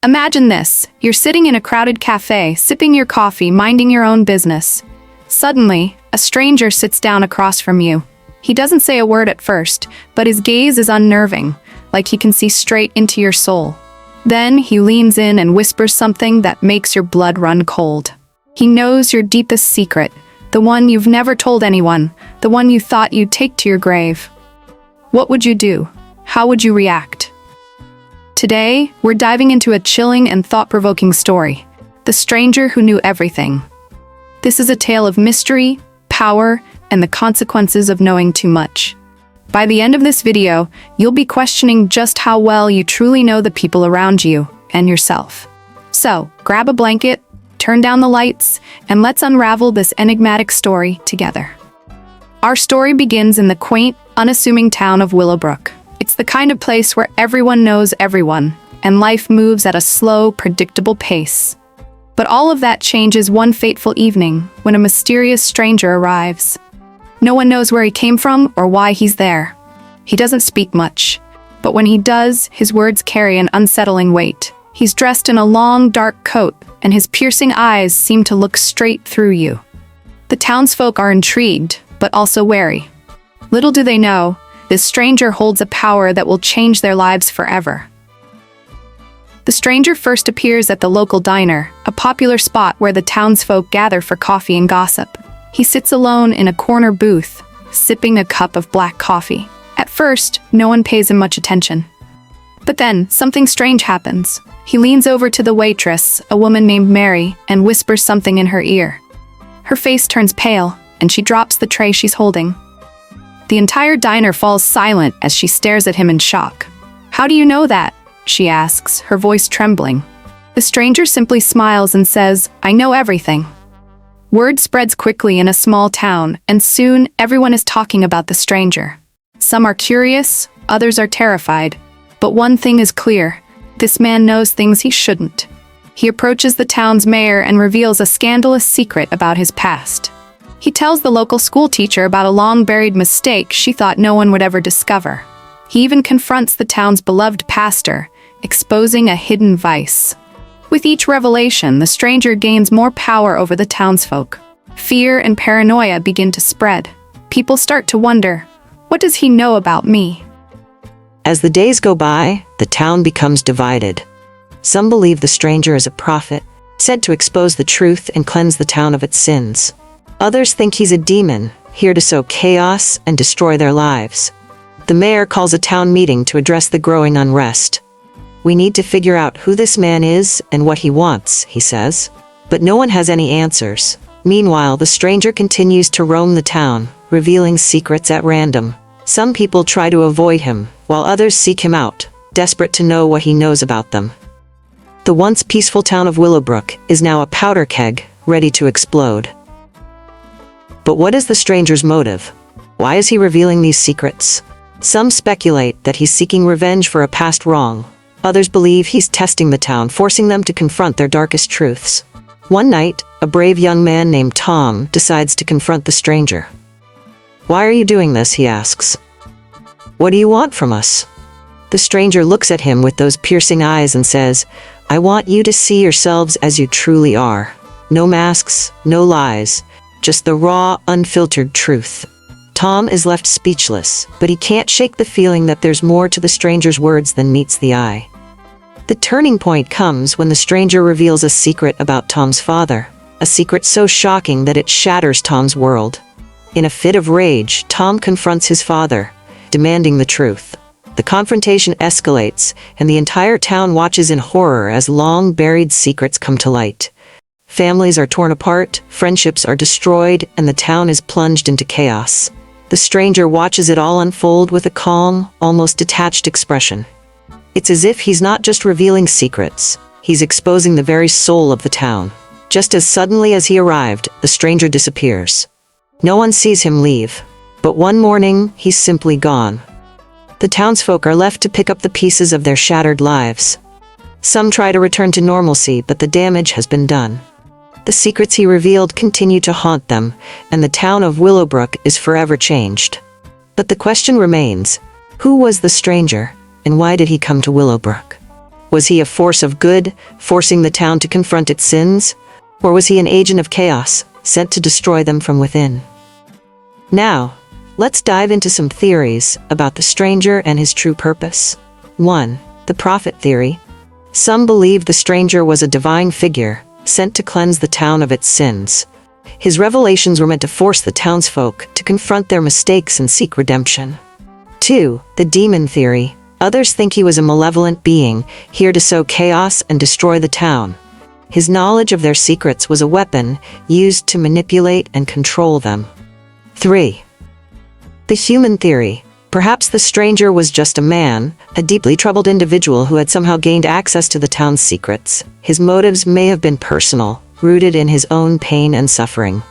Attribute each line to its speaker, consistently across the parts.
Speaker 1: Imagine this. You're sitting in a crowded cafe, sipping your coffee, minding your own business. Suddenly, a stranger sits down across from you. He doesn't say a word at first, but his gaze is unnerving, like he can see straight into your soul. Then he leans in and whispers something that makes your blood run cold. He knows your deepest secret, the one you've never told anyone, the one you thought you'd take to your grave. What would you do? How would you react? Today, we're diving into a chilling and thought-provoking story, The Stranger Who Knew Everything. This is a tale of mystery, power, and the consequences of knowing too much. By the end of this video, you'll be questioning just how well you truly know the people around you and yourself. So, grab a blanket, turn down the lights, and let's unravel this enigmatic story together. Our story begins in the quaint, unassuming town of Willowbrook. It's the kind of place where everyone knows everyone, and life moves at a slow, predictable pace. But all of that changes one fateful evening when a mysterious stranger arrives. No one knows where he came from or why he's there. He doesn't speak much, but when he does, his words carry an unsettling weight. He's dressed in a long, dark coat, and his piercing eyes seem to look straight through you. The townsfolk are intrigued, but also wary. Little do they know, this stranger holds a power that will change their lives forever. The stranger first appears at the local diner, a popular spot where the townsfolk gather for coffee and gossip. He sits alone in a corner booth, sipping a cup of black coffee. At first, no one pays him much attention. But then, something strange happens. He leans over to the waitress, a woman named Mary, and whispers something in her ear. Her face turns pale, and she drops the tray she's holding. The entire diner falls silent as she stares at him in shock. "How do you know that?" she asks, her voice trembling. The stranger simply smiles and says, "I know everything." Word spreads quickly in a small town, and soon everyone is talking about the stranger. Some are curious, others are terrified. But one thing is clear: this man knows things he shouldn't. He approaches the town's mayor and reveals a scandalous secret about his past. He tells the local school teacher about a long-buried mistake she thought no one would ever discover. He even confronts the town's beloved pastor, exposing a hidden vice. With each revelation, the stranger gains more power over the townsfolk. Fear and paranoia begin to spread. People start to wonder, what does he know about me?
Speaker 2: As the days go by, the town becomes divided. Some believe the stranger is a prophet, said to expose the truth and cleanse the town of its sins. Others think he's a demon, here to sow chaos and destroy their lives. The mayor calls a town meeting to address the growing unrest. "We need to figure out who this man is and what he wants," he says. But no one has any answers. Meanwhile, the stranger continues to roam the town, revealing secrets at random. Some people try to avoid him, while others seek him out, desperate to know what he knows about them. The once peaceful town of Willowbrook is now a powder keg, ready to explode. But what is the stranger's motive? Why is he revealing these secrets? Some speculate that he's seeking revenge for a past wrong. Others believe he's testing the town, forcing them to confront their darkest truths. One night, a brave young man named Tom decides to confront the stranger. "Why are you doing this?" he asks. "What do you want from us?" The stranger looks at him with those piercing eyes and says, "I want you to see yourselves as you truly are. No masks, no lies, just the raw, unfiltered truth." Tom is left speechless, but he can't shake the feeling that there's more to the stranger's words than meets the eye. The turning point comes when the stranger reveals a secret about Tom's father, a secret so shocking that it shatters Tom's world. In a fit of rage, Tom confronts his father, demanding the truth. The confrontation escalates, and the entire town watches in horror as long-buried secrets come to light. Families are torn apart, friendships are destroyed, and the town is plunged into chaos. The stranger watches it all unfold with a calm, almost detached expression. It's as if he's not just revealing secrets, he's exposing the very soul of the town. Just as suddenly as he arrived, the stranger disappears. No one sees him leave, but one morning, he's simply gone. The townsfolk are left to pick up the pieces of their shattered lives. Some try to return to normalcy, but the damage has been done. The secrets he revealed continue to haunt them, and the town of Willowbrook is forever changed. But the question remains, who was the stranger, and why did he come to Willowbrook? Was he a force of good, forcing the town to confront its sins? Or was he an agent of chaos, sent to destroy them from within? Now, let's dive into some theories about the stranger and his true purpose. 1. The prophet theory. Some believe the stranger was a divine figure, sent to cleanse the town of its sins. His revelations were meant to force the townsfolk to confront their mistakes and seek redemption. 2. The demon theory. Others think he was a malevolent being, here to sow chaos and destroy the town. His knowledge of their secrets was a weapon used to manipulate and control them. 3. The human theory. Perhaps the stranger was just a man, a deeply troubled individual who had somehow gained access to the town's secrets. His motives may have been personal, rooted in his own pain and suffering.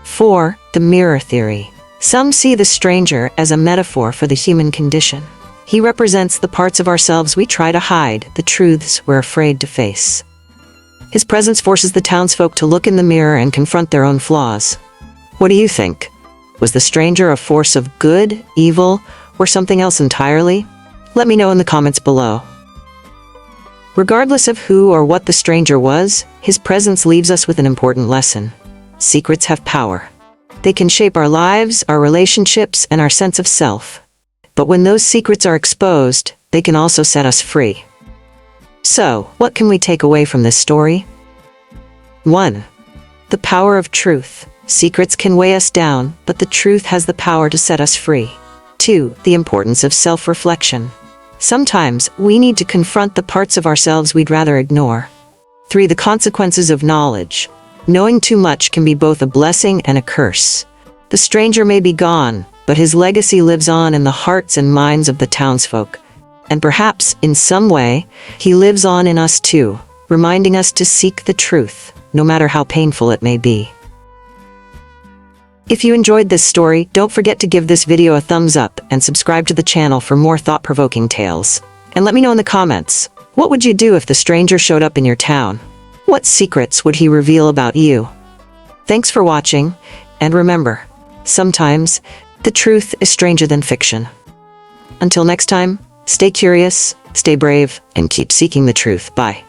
Speaker 2: 4. The mirror theory. Some see the stranger as a metaphor for the human condition. He represents the parts of ourselves we try to hide, the truths we're afraid to face. His presence forces the townsfolk to look in the mirror and confront their own flaws. What do you think? Was the stranger a force of good, evil, or something else entirely? Let me know in the comments below. Regardless of who or what the stranger was, his presence leaves us with an important lesson. Secrets have power. They can shape our lives, our relationships, and our sense of self. But when those secrets are exposed, they can also set us free. So, what can we take away from this story? 1. The power of truth. Secrets can weigh us down, but the truth has the power to set us free. 2. The importance of self-reflection. Sometimes, we need to confront the parts of ourselves we'd rather ignore. 3. The consequences of knowledge. Knowing too much can be both a blessing and a curse. The stranger may be gone, but his legacy lives on in the hearts and minds of the townsfolk. And perhaps, in some way, he lives on in us too, reminding us to seek the truth, no matter how painful it may be. If you enjoyed this story, don't forget to give this video a thumbs up and subscribe to the channel for more thought-provoking tales. And let me know in the comments, what would you do if the stranger showed up in your town? What secrets would he reveal about you? Thanks for watching, and remember, sometimes, the truth is stranger than fiction. Until next time, stay curious, stay brave, and keep seeking the truth. Bye.